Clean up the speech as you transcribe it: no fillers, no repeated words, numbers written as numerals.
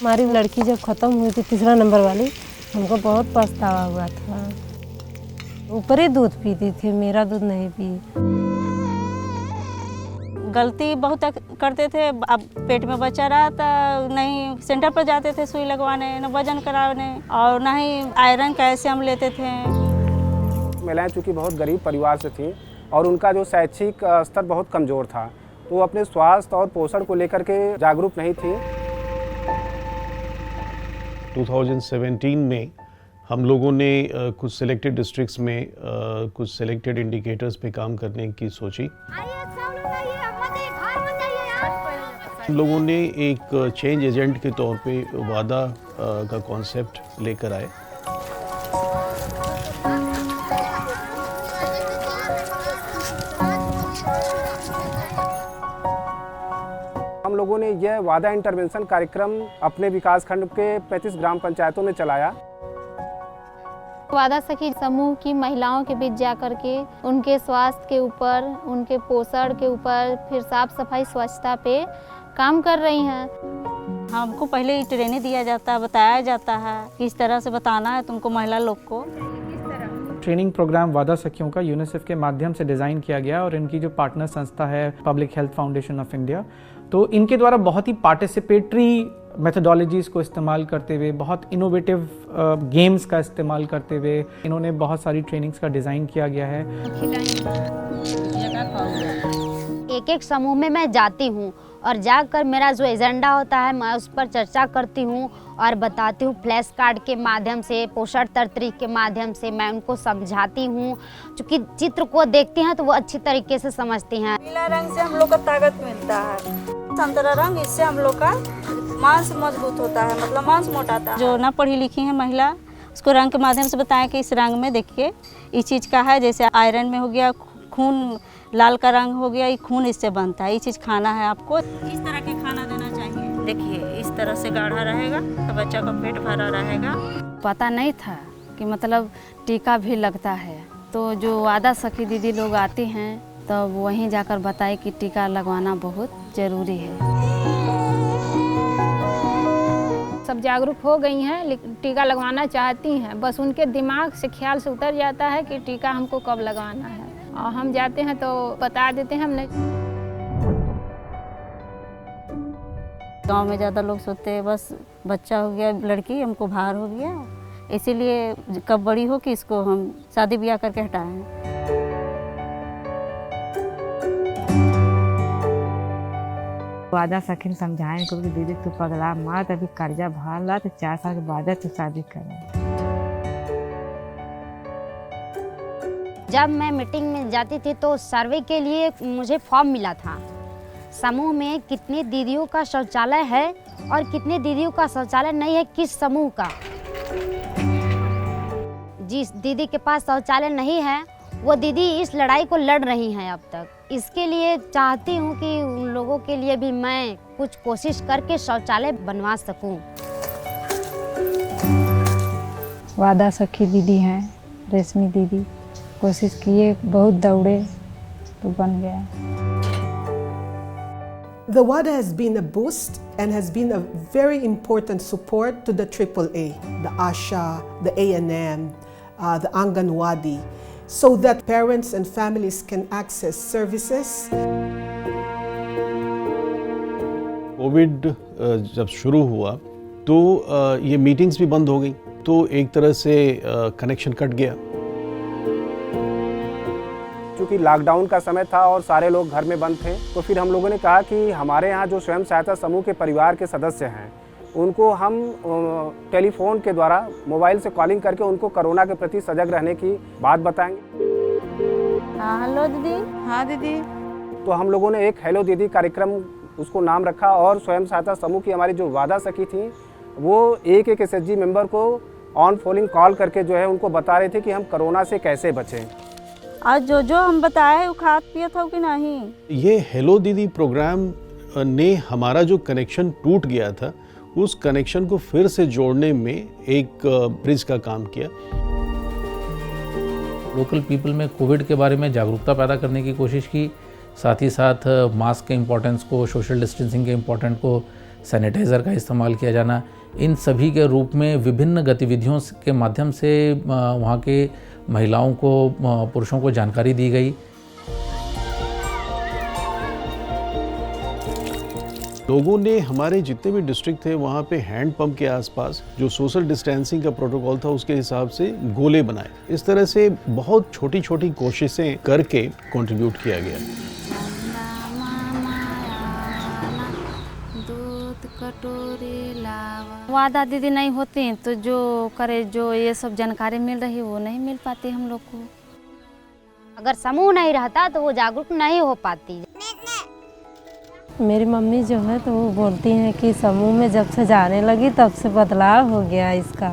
हमारी लड़की जब ख़त्म हुई थी 3 नंबर वाली, हमको बहुत पछतावा हुआ था। ऊपर ही दूध पीती थी, मेरा दूध नहीं पी। गलती बहुत करते थे, अब पेट में बच्चा रहा तो नहीं सेंटर पर जाते थे सुई लगवाने, न वजन कराने और न ही आयरन कैल्शियम लेते थे। महिलाएं चूँकि बहुत गरीब परिवार से थीं और उनका जो शैक्षिक स्तर बहुत कमज़ोर था, तो वो अपने स्वास्थ्य और पोषण को लेकर के जागरूक नहीं थी। 2017 में हम लोगों ने कुछ सिलेक्टेड डिस्ट्रिक्ट्स में कुछ सिलेक्टेड इंडिकेटर्स पे काम करने की सोची। हम लोगों ने एक चेंज एजेंट के तौर पे वादा का कॉन्सेप्ट लेकर आए। हम लोगों ने यह वादा इंटरवेंशन कार्यक्रम अपने विकासखंड के 35 ग्राम पंचायतों में चलाया। वादा सखी समूह की महिलाओं के बीच जाकर के उनके स्वास्थ्य के ऊपर, उनके पोषण के ऊपर, फिर साफ सफाई स्वच्छता पे काम कर रही हैं। हमको पहले ही ट्रेनिंग दिया जाता है, बताया जाता है किस तरह से बताना है तुमको महिला लोग को। ट्रेनिंग प्रोग्राम वादा सखियों का यूनिसेफ के माध्यम से डिज़ाइन किया गया और इनकी जो पार्टनर संस्था है public health foundation of India, तो इनके द्वारा बहुत ही पार्टिसिपेटरी मेथोडोलॉजीज को इस्तेमाल करते हुए, बहुत इनोवेटिव गेम्स का इस्तेमाल करते हुए इन्होंने बहुत सारी ट्रेनिंग्स का डिज़ाइन किया गया है। एक एक समूह में मैं जाती हूँ और जाकर मेरा जो एजेंडा होता है मैं उस पर चर्चा करती हूँ और बताती हूँ। फ्लैश कार्ड के माध्यम से, पोस्टर तरीके के माध्यम से मैं उनको समझाती हूँ। चूँकि चित्र को देखती हैं तो वो अच्छी तरीके से समझती हैं। नीला रंग से हम लोग का ताकत मिलता है, संतरा रंग इससे हम लोग का मांस मजबूत होता है, मतलब मांस मोटाता है। जो ना पढ़ी लिखी है महिला उसको रंग के माध्यम से बताएं कि इस रंग में देखिए इस चीज़ का है, जैसे आयरन में हो गया, खून लाल का रंग हो गया, ये खून इससे बनता है, ये चीज़ खाना है आपको, इस तरह के खाना देना चाहिए। देखिए इस तरह से गाढ़ा रहेगा तो बच्चा का पेट भरा रहेगा। पता नहीं था कि मतलब टीका भी लगता है, तो जो वादा सखी दीदी लोग आती हैं तो वहीं जाकर बताए कि टीका लगवाना बहुत ज़रूरी है। सब जागरूक हो गई हैं, लेकिन टीका लगवाना चाहती हैं, बस उनके दिमाग से ख्याल से उतर जाता है कि टीका हमको कब लगवाना है, और हम जाते हैं तो बता देते हैं। हमने गांव में ज़्यादा लोग सोचते हैं बस बच्चा हो गया, लड़की हमको भार हो गया, इसीलिए कब बड़ी हो कि इसको हम शादी ब्याह करके हटाएं। वादा सखी समझाएं कि दीदी तू पगला मत, अभी कर्जा भर ला तो 4 साल के बाद तू शादी कर। जब मैं मीटिंग में जाती थी तो सर्वे के लिए मुझे फॉर्म मिला था। समूह में कितनी दीदियों का शौचालय है और कितने दीदियों का शौचालय नहीं है, किस समूह का। जिस दीदी के पास शौचालय नहीं है वो दीदी इस लड़ाई को लड़ रही हैं अब तक। इसके लिए चाहती हूँ कि उन लोगों के लिए भी मैं कुछ कोशिश करके शौचालय बनवा सकूँ। वादा सखी दीदी हैं, रेशमी दीदी, कोशिश किए, बहुत दौड़े तो बन गया। The WADA has been a boost and has been a very important support to the AAA, the ASHA, the A&M, the Anganwadi, so that parents and families can access services. Covid जब शुरू हुआ तो ये meetings भी बंद हो गई, तो एक तरह से कनेक्शन कट गया। क्योंकि लॉकडाउन का समय था और सारे लोग घर में बंद थे, तो फिर हम लोगों ने कहा कि हमारे यहाँ जो स्वयं सहायता समूह के परिवार के सदस्य हैं उनको हम टेलीफोन के द्वारा, मोबाइल से कॉलिंग करके उनको कोरोना के प्रति सजग रहने की बात बताएंगे। हाँ हेलो दीदी। हाँ दीदी। तो हम लोगों ने एक हेलो दीदी कार्यक्रम उसको नाम रखा और स्वयं सहायता समूह की हमारी जो वादा सखी थी वो एक SHG मेंबर को ऑन फोलिंग कॉल करके जो है उनको बता रहे थे कि हम कोरोना से कैसे बचें। आज जो जो हम बताए वो खाद पिया था कि नहीं। ये हेलो दीदी प्रोग्राम ने हमारा जो कनेक्शन टूट गया था उस कनेक्शन को फिर से जोड़ने में एक ब्रिज का काम किया। लोकल पीपल में कोविड के बारे में जागरूकता पैदा करने की कोशिश की, साथ ही साथ मास्क के इम्पोर्टेंस को, सोशल डिस्टेंसिंग के इम्पोर्टेंट को सैनिटाइज़र का इस्तेमाल किया जाना, इन सभी के रूप में विभिन्न गतिविधियों के माध्यम से वहाँ के महिलाओं को, पुरुषों को जानकारी दी गई। लोगों ने हमारे जितने भी डिस्ट्रिक्ट थे वहाँ पे हैंड पंप के आसपास जो सोशल डिस्टेंसिंग का प्रोटोकॉल था उसके हिसाब से गोले बनाए। इस तरह से बहुत छोटी छोटी कोशिशें करके कंट्रीब्यूट किया गया। वादा दीदी नहीं होती तो जो ये सब जानकारी मिल रही वो नहीं मिल पाती हम लोग को। अगर समूह नहीं रहता तो वो जागरूक नहीं हो पाती। मेरी मम्मी जो है तो वो बोलती हैं कि समूह में जब से जाने लगी तब से बदलाव हो गया इसका।